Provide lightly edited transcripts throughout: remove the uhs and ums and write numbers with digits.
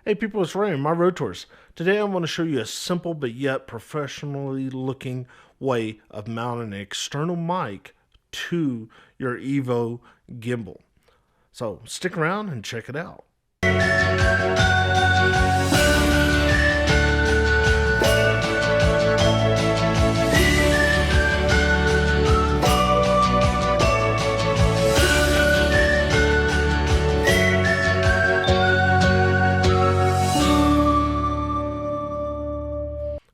Hey people, it's Ray, my Road Tours. Today I'm going to show you a simple but yet professionally looking way of mounting an external mic to your EVO gimbal. So stick around and check it out.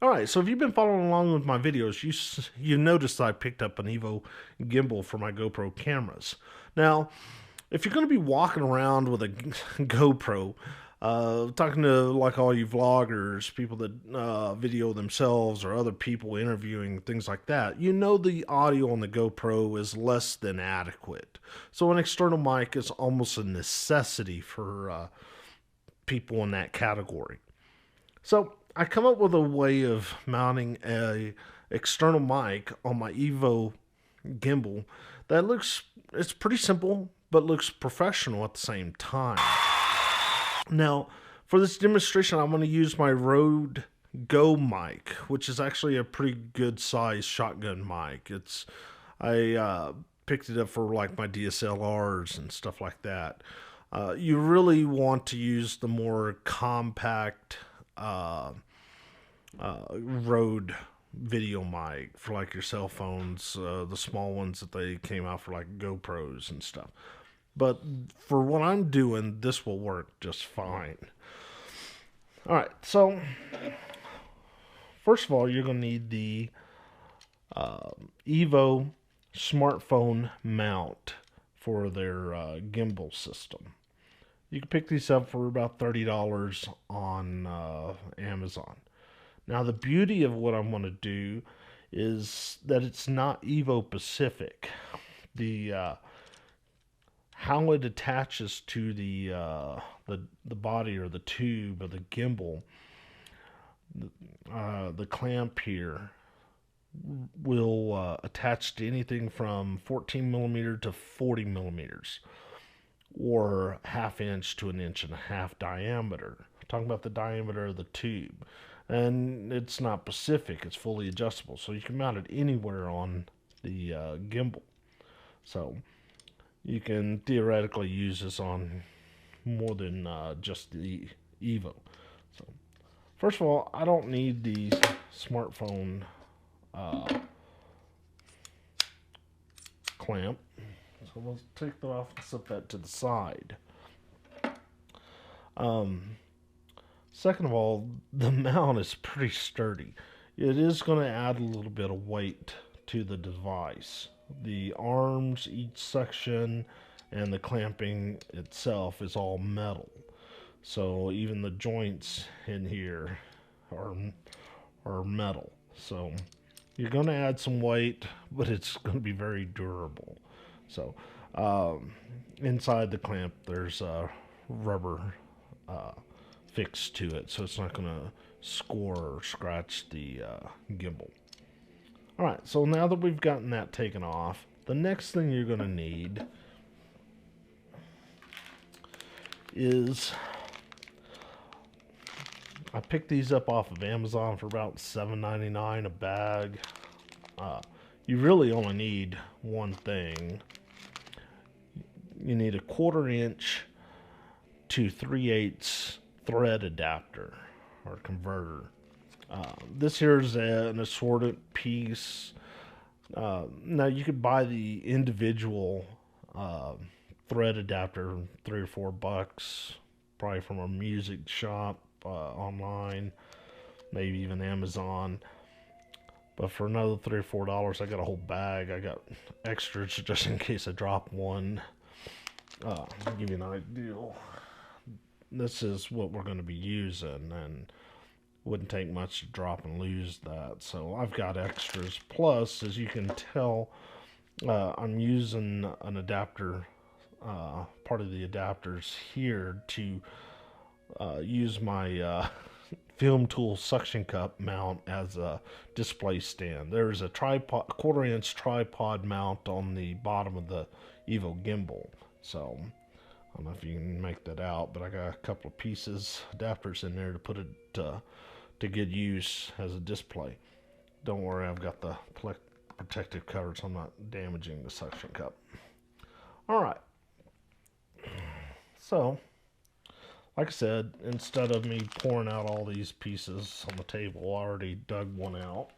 Alright, so if you've been following along with my videos, you noticed I picked up an EVO gimbal for my GoPro cameras. Now, if you're going to be walking around with a GoPro, talking to like all you vloggers, people that video themselves or other people interviewing, things like that, you know the audio on the GoPro is less than adequate. So an external mic is almost a necessity for people in that category. So I come up with a way of mounting a external mic on my EVO gimbal that it's pretty simple, but looks professional at the same time. Now, for this demonstration, I'm going to use my Rode Go mic, which is actually a pretty good size shotgun mic. I picked it up for like my DSLRs and stuff like that. You really want to use the more compact Rode video mic for like your cell phones, the small ones that they came out for like GoPros and stuff. But for what I'm doing, this will work just fine. Alright, so first of all, you're going to need the EVO smartphone mount for their gimbal system. You can pick these up for about $30 on Amazon. Now, the beauty of what I'm going to do is that it's not EVO specific. How it attaches to the body or the tube of the gimbal, the clamp here will attach to anything from 14 millimeter to 40 millimeters, or ½ inch to 1.5 inch diameter. I'm talking about the diameter of the tube. And it's not specific, it's fully adjustable, so you can mount it anywhere on the gimbal. So you can theoretically use this on more than just the EVO. So first of all, I don't need the smartphone clamp, so we'll take that off and set that to the side. Second of all, the mount is pretty sturdy. It is going to add a little bit of weight to the device. The arms, each section, and the clamping itself is all metal. So even the joints in here are metal. So you're going to add some weight, but it's going to be very durable. So inside the clamp, there's a rubber fixed to it, so it's not going to score or scratch the gimbal. Alright, so now that we've gotten that taken off, the next thing you're going to need is, I picked these up off of Amazon for about $7.99 a bag. You really only need one thing. You need a 1/4 inch to 3/8 thread adapter or converter. This here is an assorted piece. Now you could buy the individual thread adapter, $3 or $4, probably from a music shop online, maybe even Amazon. But for another $3 or $4, I got a whole bag. I got extras just in case I drop one. I'll give you an idea. This is what we're going to be using, and wouldn't take much to drop and lose that. So I've got extras. Plus, as you can tell, I'm using an adapter, part of the adapters here to use my film tool suction cup mount as a display stand. There's a tripod, 1/4 inch tripod mount on the bottom of the EVO gimbal. So I don't know if you can make that out, but I got a couple of pieces, adapters in there to put it to good use as a display. Don't worry, I've got the protective cover, so I'm not damaging the suction cup. All right. So, like I said, instead of me pouring out all these pieces on the table, I already dug one out.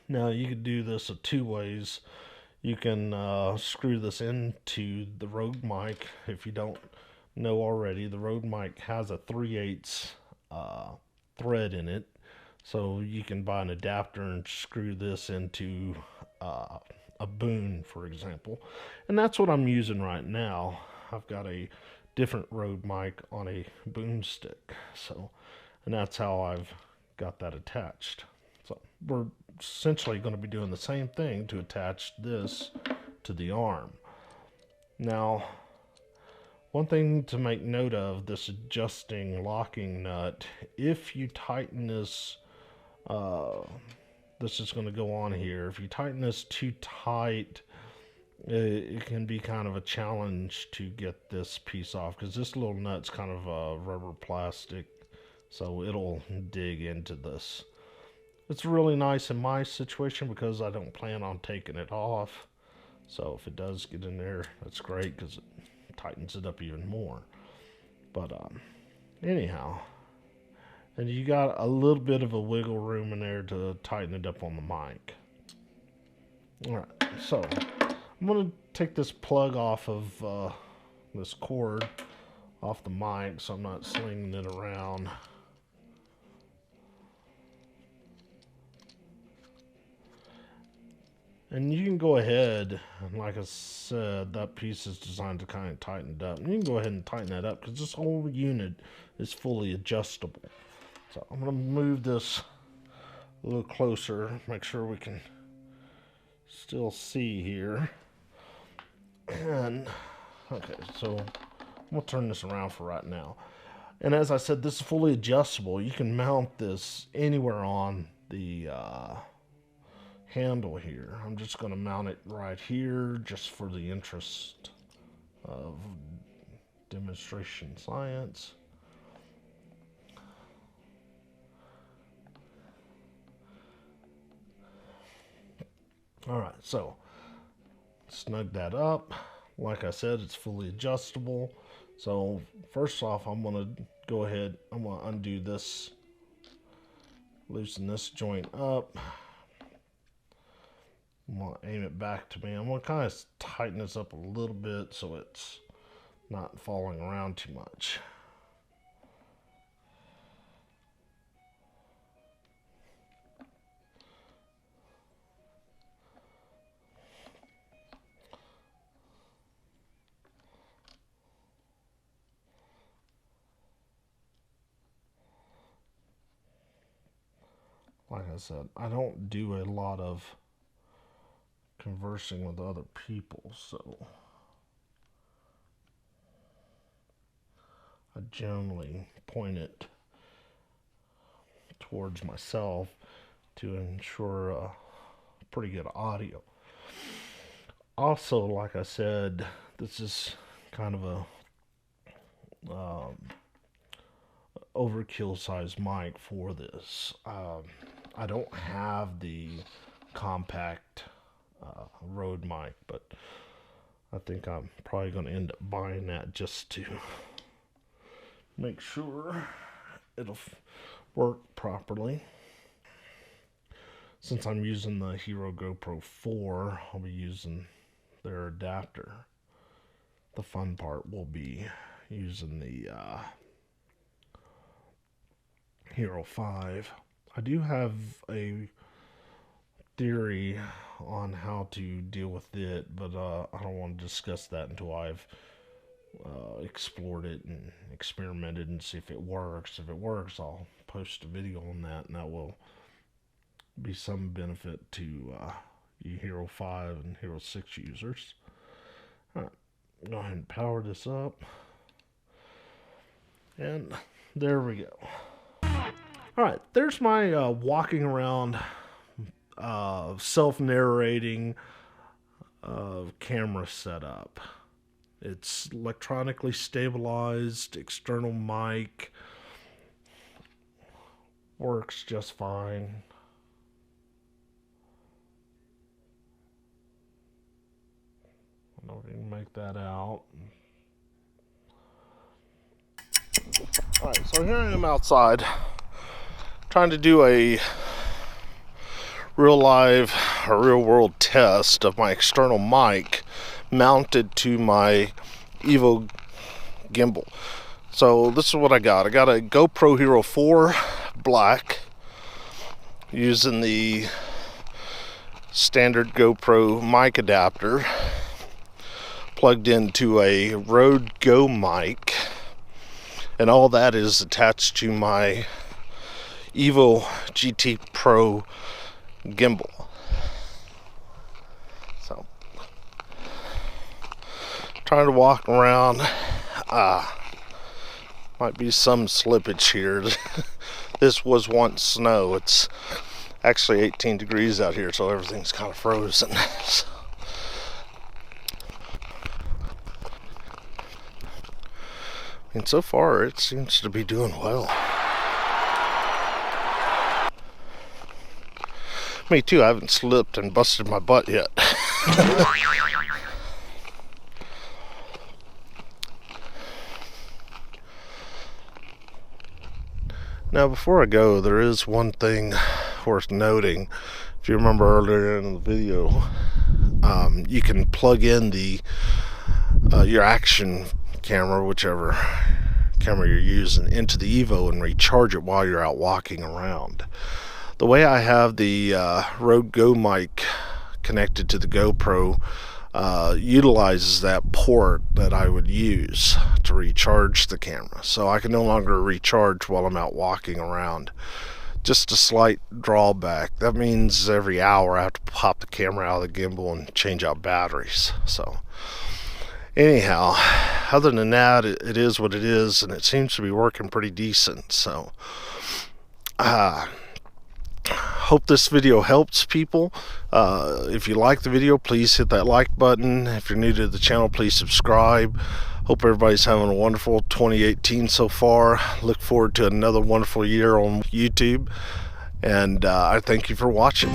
Now, you could do this two ways. You can screw this into the Rode mic. If you don't know already, the Rode mic has a 3/8 thread in it. So you can buy an adapter and screw this into a boom, for example. And that's what I'm using right now. I've got a different Rode mic on a boom stick. So, and that's how I've got that attached. So we're essentially going to be doing the same thing to attach this to the arm. Now, one thing to make note of, this adjusting locking nut, if you tighten this, this is going to go on here. If you tighten this too tight, it can be kind of a challenge to get this piece off, because this little nut's kind of rubber plastic, so it'll dig into this. It's really nice in my situation because I don't plan on taking it off. So if it does get in there, that's great because it tightens it up even more. But anyhow, and you got a little bit of a wiggle room in there to tighten it up on the mic. Alright, so I'm going to take this plug off of this cord off the mic so I'm not slinging it around. And you can go ahead, and like I said, that piece is designed to kind of tighten it up. And you can go ahead and tighten that up because this whole unit is fully adjustable. So I'm going to move this a little closer, make sure we can still see here. And, okay, so I'm going to turn this around for right now. And as I said, this is fully adjustable. You can mount this anywhere on the handle here. I'm just going to mount it right here just for the interest of demonstration science. Alright, so snug that up. Like I said, it's fully adjustable. So first off, I'm going to go ahead, I'm going to undo this, loosen this joint up. I'm going to aim it back to me. I'm going to kind of tighten this up a little bit so it's not falling around too much. Like I said, I don't do a lot of conversing with other people, so I generally point it towards myself to ensure pretty good audio. Also, like I said, this is kind of a overkill size mic for this. I don't have the compact Rode mic, but I think I'm probably going to end up buying that just to make sure it'll work properly. Since I'm using the Hero GoPro 4, I'll be using their adapter. The fun part will be using the Hero 5. I do have a theory on how to deal with it, but I don't want to discuss that until I've explored it and experimented and see if it works. If it works, I'll post a video on that, and that will be some benefit to you Hero 5 and Hero 6 users. Alright, go ahead and power this up. And there we go. Alright, there's my walking around, self-narrating camera setup. It's electronically stabilized, external mic, works just fine. I don't know if you can make that out. Alright, so here I am outside trying to do a real world test of my external mic mounted to my EVO Gimbal. So this is what I got. I got a GoPro Hero 4 Black using the standard GoPro mic adapter plugged into a Rode Go mic, and all that is attached to my EVO GT Pro gimbal. So trying to walk around. Might be some slippage here. This was once snow. It's actually 18 degrees out here, so everything's kind of frozen. And so far it seems to be doing well. Me too, I haven't slipped and busted my butt yet. Now before I go, there is one thing worth noting. If you remember earlier in the video, you can plug in the your action camera, whichever camera you're using, into the EVO and recharge it while you're out walking around. The way I have the Rode Go mic connected to the GoPro utilizes that port that I would use to recharge the camera, so I can no longer recharge while I'm out walking around. Just a slight drawback. That means every hour I have to pop the camera out of the gimbal and change out batteries. So anyhow, other than that, it is what it is, and it seems to be working pretty decent. So hope this video helps people. If you like the video, please hit that like button. If you're new to the channel, please subscribe. Hope everybody's having a wonderful 2018 so far. Look forward to another wonderful year on YouTube, and I thank you for watching.